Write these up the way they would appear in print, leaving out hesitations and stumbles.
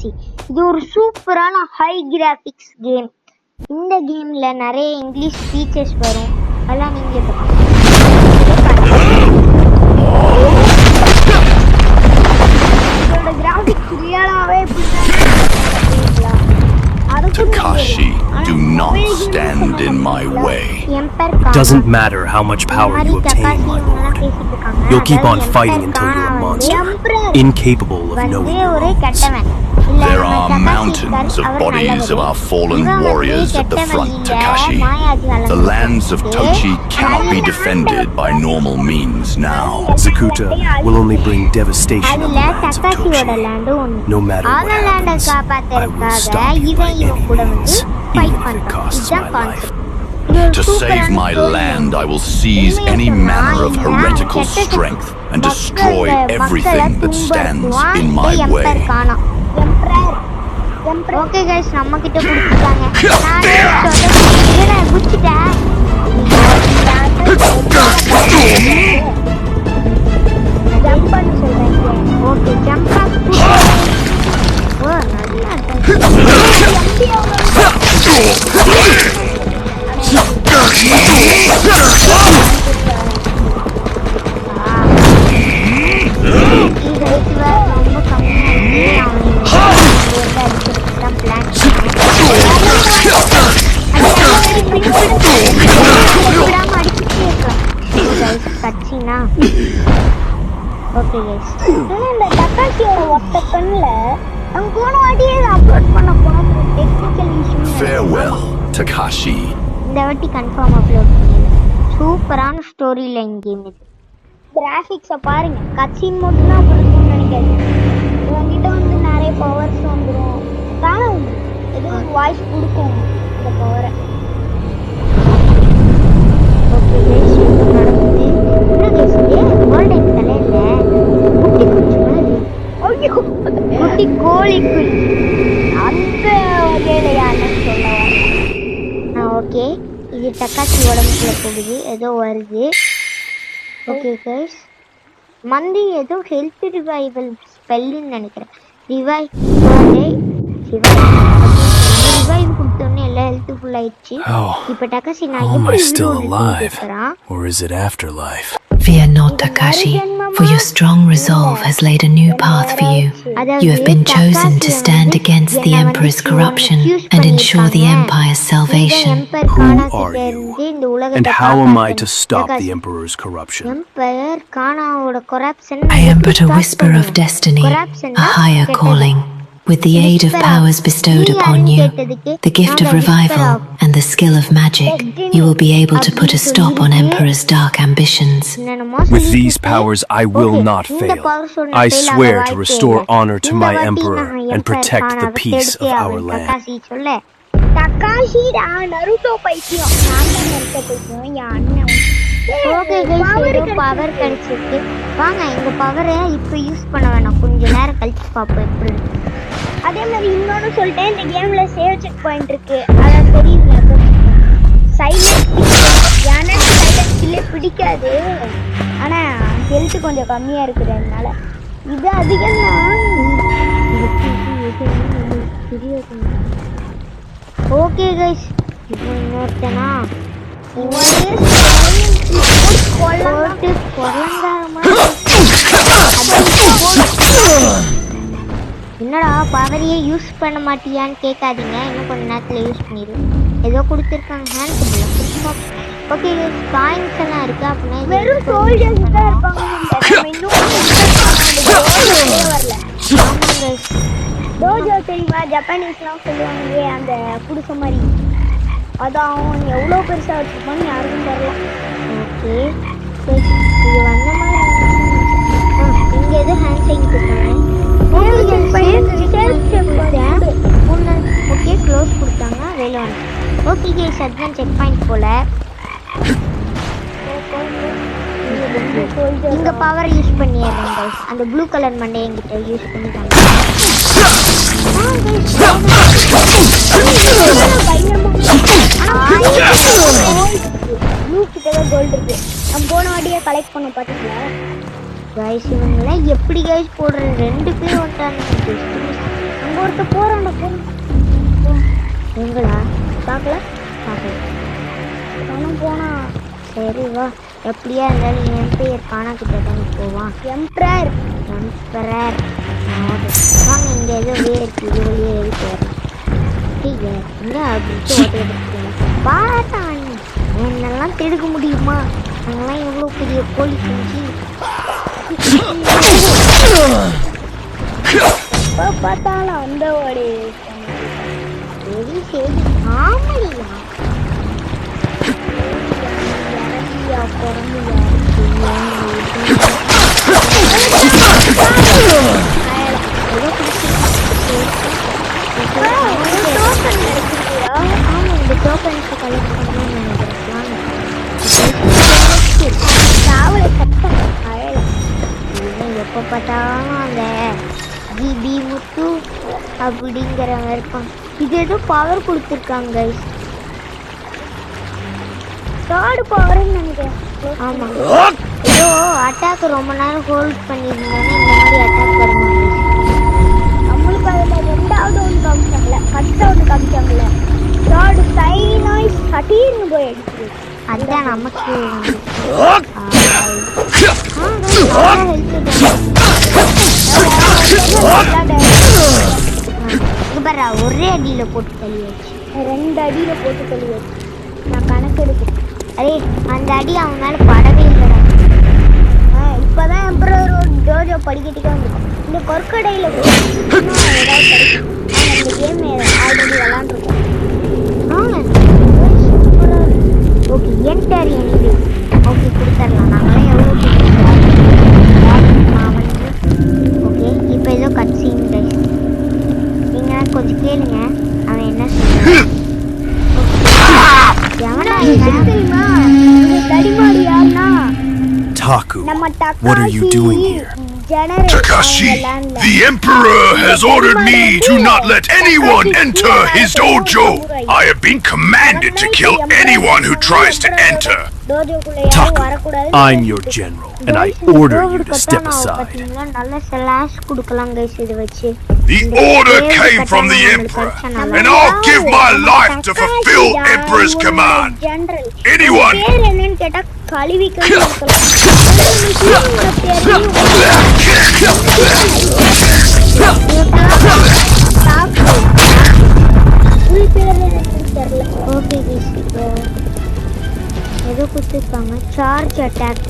Galaxy. இது ஒரு சூப்பரான ஹை கிராஃபிக்ஸ் கேம். இந்த கேம்ல நிறைய இங்கிலீஷ் ஃபீச்சர்ஸ் வரும். அதெல்லாம் நீங்களே இதோட graphics ரியலாவே Takashi, do not stand in my way. Doesn't matter how much power you obtain, my lord. You'll keep on fighting until you're a monster, incapable of knowing your wrongs. There are mountains of bodies of our fallen warriors at the front, Takashi. The lands of Tochi cannot be defended by normal means now. Zakuta will only bring devastation on the lands of Tochi. No matter what happens, I will stop you by any means, even if it costs my life. To save my land, I will seize any manner of heretical strength and destroy everything that stands in my way. Okay guys நம்ம கிட்ட குடுத்துட்டாங்க. நானே குச்சிட்டேன். Jump பண்ண சொல்றேன். Okay jump பண்ணு. ஓ நல்லா இருக்கு. Okay guys இந்த தக்காஷியோட வாட்ஸ்அப் பண்ணல அவங்க போன வாட்டியே அப்லோட் பண்ண போறோம் டெக்னிக்கல் இஷ்யூ. Farewell, Takashi. இந்த வாட்டி கன்ஃபார்ம் அப்லோட் பண்ணிடுறேன். சூப்பரான ஸ்டோரி லைன் கேம் இது. கிராஃபிக்ஸை பாருங்க. கட்சின் மட்டும் தான் பிடிக்கும்னு நினைக்காது. உங்ககிட்ட வந்து நிறைய பவர்ஸ் வந்துடும். தானே ஏதோ ஒரு வாய்ஸ் கொடுக்கும் இந்த பவரை. ஓகே கைஸ் நடக்குது. இன்னும் கைஸ் கோல்டன் கலர்ல குட்டி குச்சி மாதிரி குட்டி கோழிக்குள் அந்த வகையிலையான்னு சொல்ல வரேன். ஓகே இது தக்காச்சி உடம்புக்குள்ள போகுது. ஏதோ வருது. ஓகே கைஸ் மந்தி ஏதோ ஹெல்த் ரிவைவல் ஸ்பெல்லுன்னு நினைக்கிறேன். ரிவைவ் கொடுத்தோன்னே எல்லாம் ஹெல்த் ஃபுல் ஆயிடுச்சு. இப்போ தக்காச்சி நான் am I still alive, or is it afterlife? Fear not, Takashi, for your strong resolve has laid a new path for you. You have been chosen to stand against the Emperor's corruption and ensure the Empire's salvation. Who are you? And how am I to stop the Emperor's corruption? I am but a whisper of destiny, a higher calling. With the aid of powers bestowed upon you, the gift of revival and the skill of magic, you will be able to put a stop on Emperor's dark ambitions. With these powers I will not fail. I swear to restore honor to my Emperor and protect the peace of our land. Takashi Naruto பைத்தியம். Naruto பைத்தியம் என் அண்ணன். Okay guys power கிடைச்சிருக்கு. வாங்க இந்த பவரை இப்போ use பண்ண வேணாம். கொஞ்ச நேரம் கழிச்சு பாப்போம் எப்படி. அதே மாதிரி இன்னொன்னு சொல்லிட்டேன். இந்த கேம்ல சேவ் செக் பாயிண்ட் இருக்கு. அத தெரியுங்க. சைலன்ட் எனக்கு சைலன்ட் கில்லே பிடிக்காது. ஆனா ஹெல்த் கொஞ்சம் கம்மியா இருக்குறதுனால இது அதிகம் தான். ஓகே गाइस இப்போ இன்னொருத்தனா என்னடா பவரையே யூஸ் பண்ண மாட்டியான்னு கேட்காதீங்க. இன்னும் கொஞ்ச நேரத்தில் யூஸ் பண்ணிடுவேன். ஏதோ கொடுத்துருக்காங்க ஹேண்ட். ஓகே காயின்ஸ் எல்லாம் இருக்கு. அப்படின்னா வெறும் சோல்ஜர்ஸ் தான் இருப்பாங்க. டோஜோ தெரியுமா? ஜப்பானீஸ்லாம் சொல்லுவாங்க அந்த குடிச மாதிரி. அதான் அவன் எவ்வளோ பெருசாக வச்சுருப்பான்னு யாருக்கும் தெரியல. ஓகே இது வந்த மாதிரி இங்கே எதுவும் ஹேண்ட் சைன் கொடுத்தாங்க. ஓகே க்ளோஸ் கொடுத்தாங்க. வெளில வந்து ஓகே கேஸ் அதுதான் செக் பாயிண்ட் போல். இங்கே பவர் யூஸ் பண்ணிடுறேன் கைஸ். அந்த ப்ளூ கலர் மண்டே என்கிட்ட யூஸ் பண்ணிட்டாங்க. ப்ளூ கிட்டவே கோல்டு இருக்கு. நம்ம போன வாட்டியே கலெக்ட் பண்ண பார்த்தீங்களா கைஸ்? இவங்கெல்லாம் எப்படி கைஸ் போடுறது? 2 பேர் வந்துட்டாங்க. அங்கே ஒருத்த போறான்டா எங்களா பார்க்கல போனா சரி வா எப்படியா இருந்தாலும் எம்பையர் காணாக்கிட்ட தானே போவான் எம்பரர் வாங்க இங்கே ஏதோ வேர்க்கு இது வழியே ஏறி போயிடலாம் இங்கே அப்படின்ட்டு ஓட்டிட்டு பாட்டான் என்னெல்லாம் தெடுக்க முடியுமா அங்கெல்லாம் எவ்வளோ பெரிய கோழி குஞ்சு பார்த்தாலும் அந்த ஓடி சரி சரி ஆமடியா எப்போ பார்த்தாலும் அந்த ஜிபி முத்து அப்படிங்கிறவங்க இருப்பான் இது ஏதோ பவர் கொடுத்துருக்காங்க கார்டு பவர்னு நினைக்கிறேன் ஆமாம் ஏதோ அட்டாக் ரொம்ப நேரம் ஹோல்ட் பண்ணியிருந்தாங்கன்னா இந்த மாதிரி அட்டாக் வருமா நம்மளுக்கு அதில் ரெண்டாவது ஒன்று காமிச்சாங்கல்ல ஃபர்ஸ்ட் ஒன்று காமிச்சாங்கல்ல கார்டு சைனாய் சட்டீர்னு போய் அடிக்குது அதுதான் நமக்கு பாரா ஒரே அடியில் போட்டு தள்ளியாச்சு 2 அடியில் போட்டு தள்ளியாச்சு நான் கணக்கு எடுக்கிறேன் அரே அந்த அடி அவன் மேலே படவே இல்லைடா இப்போதான் எம்பரர் ஜோஜோ படிக்கட்டுக்கே வந்துருக்கோம் இந்த கொற்கடையில் ஏதாவது கிடைக்கும் இந்த கேம் ஆல்ரெடி விளாண்டுருக்கோம் ஓகே என்டர் எனிவே ஓகே கொடுத்துடலாம் நாங்களாம் எவ்வளோ நான் வந்து ஓகே இப்போ ஏதோ கட் சீன் கைஸ் நீங்கள் கொஞ்சம் கேளுங்க அவன் என்ன சொல்கிறான் Taku, what are you doing here? Takashi, the Emperor has ordered me to not let anyone enter his dojo. I have been commanded to kill anyone who tries to enter. Taku, I'm your general, and I order you to step aside. The order came from the Emperor, and I'll give my life to fulfill Emperor's command. Anyone ஏதோ கொடுத்துருப்பாங்க charge attack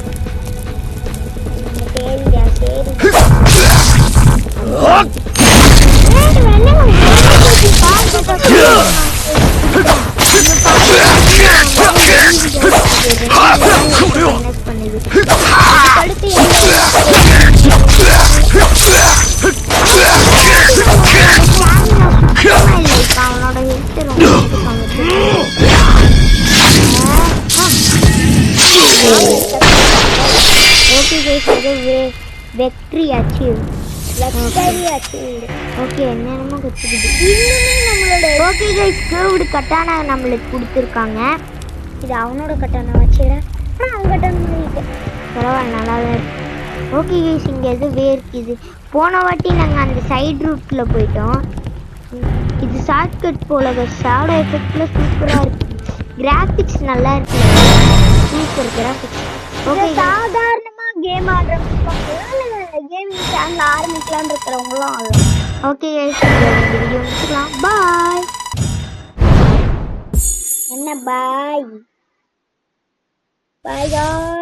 அவனோட health okay guys இது வெக்டரி achieve okay என்னென்னமோ கொடுத்துருக்குது நம்மளோட okay guys curved கட்டான நம்மளுக்கு கொடுத்துருக்காங்க இது அவனோட கட்டான வச்சுக்கிறேன் அவன் கட்டான பரவாயில்ல நல்லா தான் இருக்கு ஓகே கைஸ் இங்கே எது வேர்க்குது போன வாட்டி நாங்கள் அந்த சைட் ரூட்டில் போயிட்டோம் இது ஷார்ட்கட் போல ஷேடோ எஃபெக்டில் சூப்பராக இருக்குது கிராஃபிக்ஸ் நல்லா இருக்கு சூப்பர் கிராஃபிக்ஸ் ஓகே சாதாரணமாக கேம் ஆடுறவங்க கேமிங் சேனல் ஆரம்பிக்கலான்னு இருக்கிறவங்களும் ஓகே வீடியோ முடிச்சுக்கலாம் பாய் என்ன பாய் பாய்